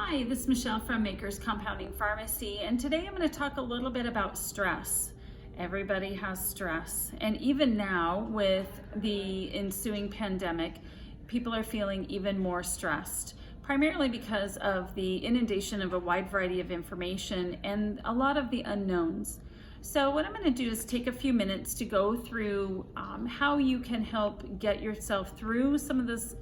Hi, this is Michelle from Maker's Compounding Pharmacy, and today I'm going to talk a little bit about stress. Everybody has stress, and even now with the ensuing pandemic, people are feeling even more stressed, primarily because of the inundation of a wide variety of information and a lot of the unknowns. So what I'm going to do is take a few minutes to go through how you can help get yourself through some of this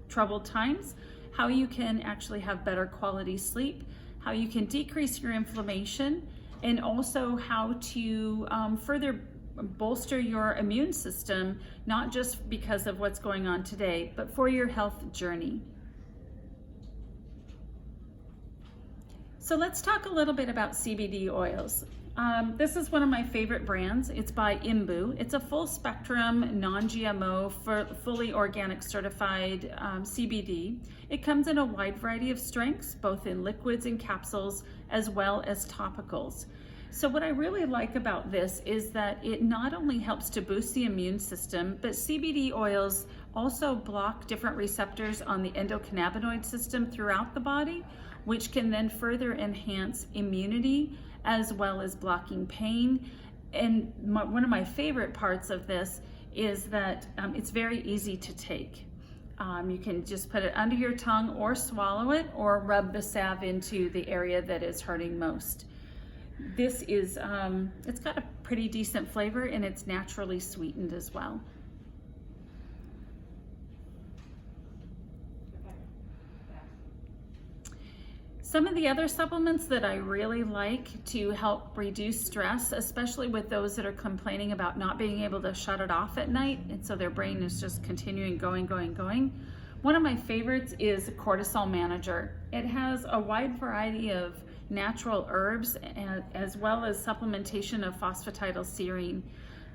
troubled times, how you can actually have better quality sleep, how you can decrease your inflammation, and also how to further bolster your immune system, not just because of what's going on today, but for your health journey. So let's talk a little bit about CBD oils. This is one of my favorite brands. It's by Anbu. It's a full spectrum, non-GMO, fully organic certified CBD. It comes in a wide variety of strengths, both in liquids and capsules, as well as topicals. So what I really like about this is that it not only helps to boost the immune system, but CBD oils also block different receptors on the endocannabinoid system throughout the body, which can then further enhance immunity as well as blocking pain. And one of my favorite parts of this is that it's very easy to take. You can just put it under your tongue or swallow it, or rub the salve into the area that is hurting most. This is, it's got a pretty decent flavor, and it's naturally sweetened as well. Some of the other supplements that I really like to help reduce stress, especially with those that are complaining about not being able to shut it off at night, and so their brain is just continuing going. One of my favorites is Cortisol Manager. It has a wide variety of natural herbs as well as supplementation of phosphatidylserine.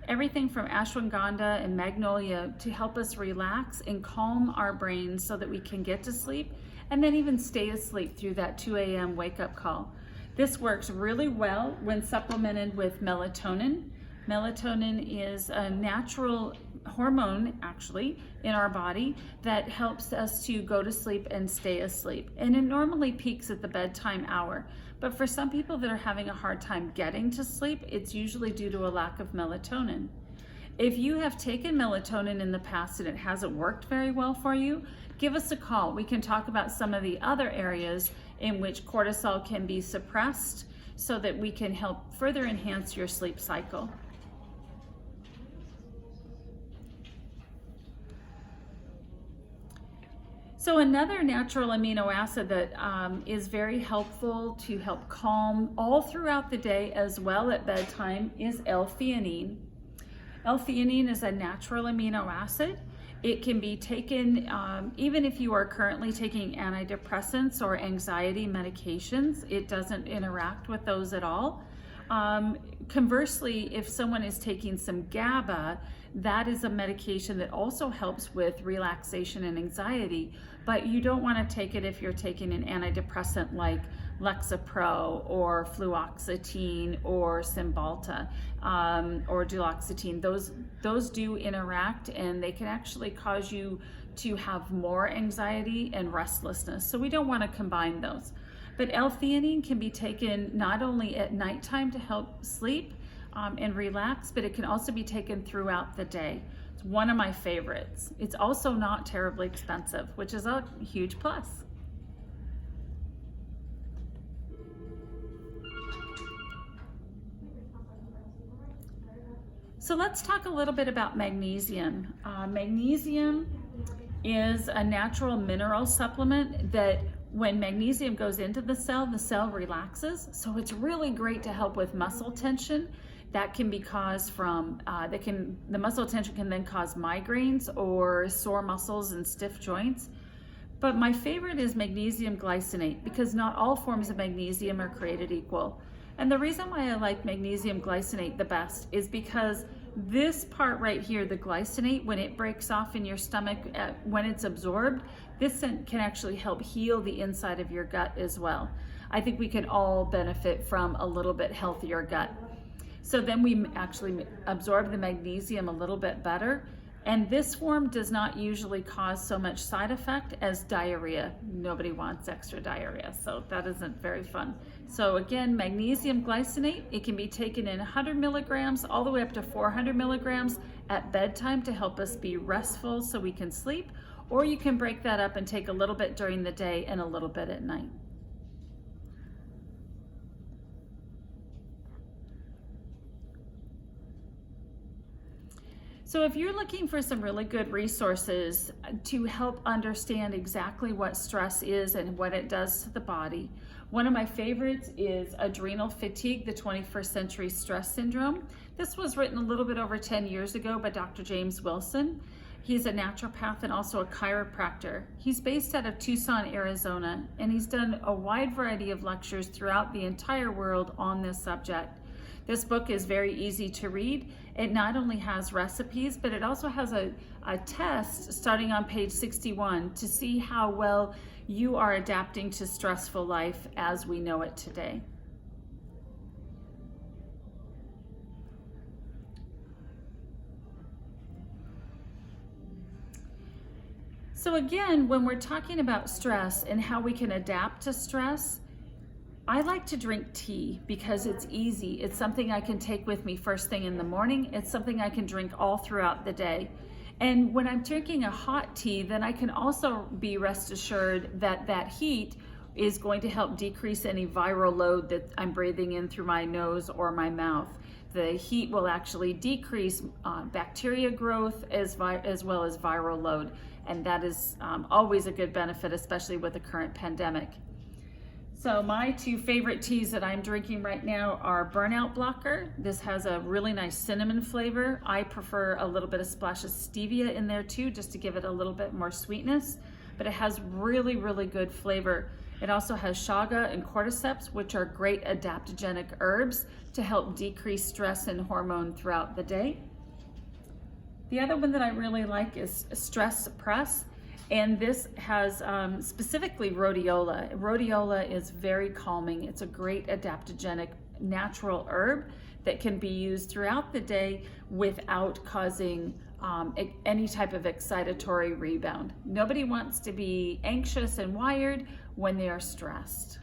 Everything from ashwagandha and magnolia to help us relax and calm our brains so that we can get to sleep and then even stay asleep through that 2 a.m. wake-up call. This works really well when supplemented with melatonin. Melatonin is a natural hormone, actually, in our body that helps us to go to sleep and stay asleep. And it normally peaks at the bedtime hour. But for some people that are having a hard time getting to sleep, it's usually due to a lack of melatonin. If you have taken melatonin in the past and it hasn't worked very well for you, give us a call. We can talk about some of the other areas in which cortisol can be suppressed so that we can help further enhance your sleep cycle. So another natural amino acid that is very helpful to help calm all throughout the day as well at bedtime is L-theanine. L-theanine is a natural amino acid. It can be taken even if you are currently taking antidepressants or anxiety medications. It doesn't interact with those at all. Conversely, if someone is taking some GABA, that is a medication that also helps with relaxation and anxiety, but you don't want to take it if you're taking an antidepressant like Lexapro or fluoxetine or Cymbalta or duloxetine. Those do interact, and they can actually cause you to have more anxiety and restlessness. So we don't want to combine those. But L-theanine can be taken not only at nighttime to help sleep and relax, but it can also be taken throughout the day. It's one of my favorites. It's also not terribly expensive, which is a huge plus. So let's talk a little bit about magnesium. Magnesium is a natural mineral supplement that when magnesium goes into the cell relaxes. So it's really great to help with muscle tension. That can be caused from, the muscle tension can then cause migraines or sore muscles and stiff joints. But my favorite is magnesium glycinate, because not all forms of magnesium are created equal. And the reason why I like magnesium glycinate the best is because this part right here, the glycinate, when it breaks off in your stomach, when it's absorbed, this can actually help heal the inside of your gut as well. I think we can all benefit from a little bit healthier gut. So then we actually absorb the magnesium a little bit better. And this form does not usually cause so much side effect as diarrhea. Nobody wants extra diarrhea, so that isn't very fun. So again, magnesium glycinate, it can be taken in 100 milligrams all the way up to 400 milligrams at bedtime to help us be restful so we can sleep, or you can break that up and take a little bit during the day and a little bit at night. So if you're looking for some really good resources to help understand exactly what stress is and what it does to the body, one of my favorites is Adrenal Fatigue, the 21st Century Stress Syndrome. This was written a little bit over 10 years ago by Dr. James Wilson. He's a naturopath and also a chiropractor. He's based out of Tucson, Arizona, and he's done a wide variety of lectures throughout the entire world on this subject. This book is very easy to read. It not only has recipes, but it also has a test starting on page 61 to see how well you are adapting to stressful life as we know it today. So again, when we're talking about stress and how we can adapt to stress, I like to drink tea because it's easy. It's something I can take with me first thing in the morning. It's something I can drink all throughout the day. And when I'm drinking a hot tea, then I can also be rest assured that that heat is going to help decrease any viral load that I'm breathing in through my nose or my mouth. The heat will actually decrease bacteria growth as well as viral load. And that is always a good benefit, especially with the current pandemic. So my two favorite teas that I'm drinking right now are Burnout Blocker. This has a really nice cinnamon flavor. I prefer a little bit of splash of stevia in there too, just to give it a little bit more sweetness, but it has really, really good flavor. It also has chaga and cordyceps, which are great adaptogenic herbs to help decrease stress and hormone throughout the day. The other one that I really like is Stress Suppress. And this has specifically rhodiola. Rhodiola is very calming. It's a great adaptogenic natural herb that can be used throughout the day without causing any type of excitatory rebound. Nobody wants to be anxious and wired when they are stressed.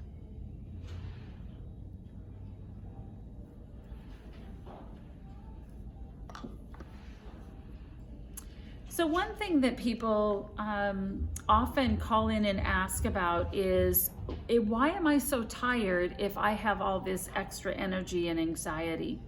So one thing that people often call in and ask about is, why am I so tired if I have all this extra energy and anxiety?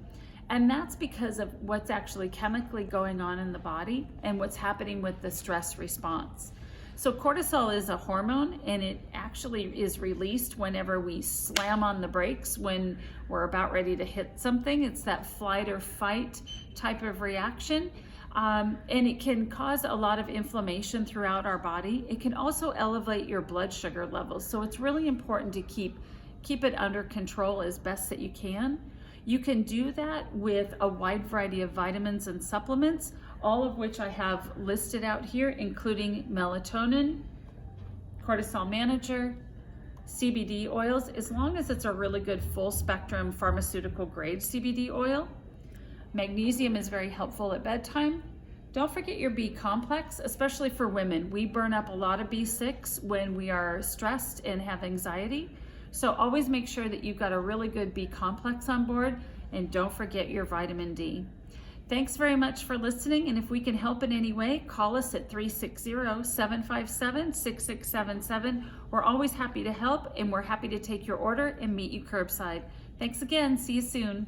And that's because of what's actually chemically going on in the body and what's happening with the stress response. So cortisol is a hormone, and it actually is released whenever we slam on the brakes when we're about ready to hit something. It's that flight or fight type of reaction. And it can cause a lot of inflammation throughout our body. It can also elevate your blood sugar levels. So it's really important to keep it under control as best that you can. You can do that with a wide variety of vitamins and supplements, all of which I have listed out here, including melatonin, Cortisol Manager, CBD oils, as long as it's a really good full spectrum pharmaceutical grade CBD oil. Magnesium is very helpful at bedtime. Don't forget your B complex, especially for women. We burn up a lot of B6 when we are stressed and have anxiety. So always make sure that you've got a really good B complex on board, and don't forget your vitamin D. Thanks very much for listening, and if we can help in any way, call us at 360-757-6677. We're always happy to help, and we're happy to take your order and meet you curbside. Thanks again. See you soon.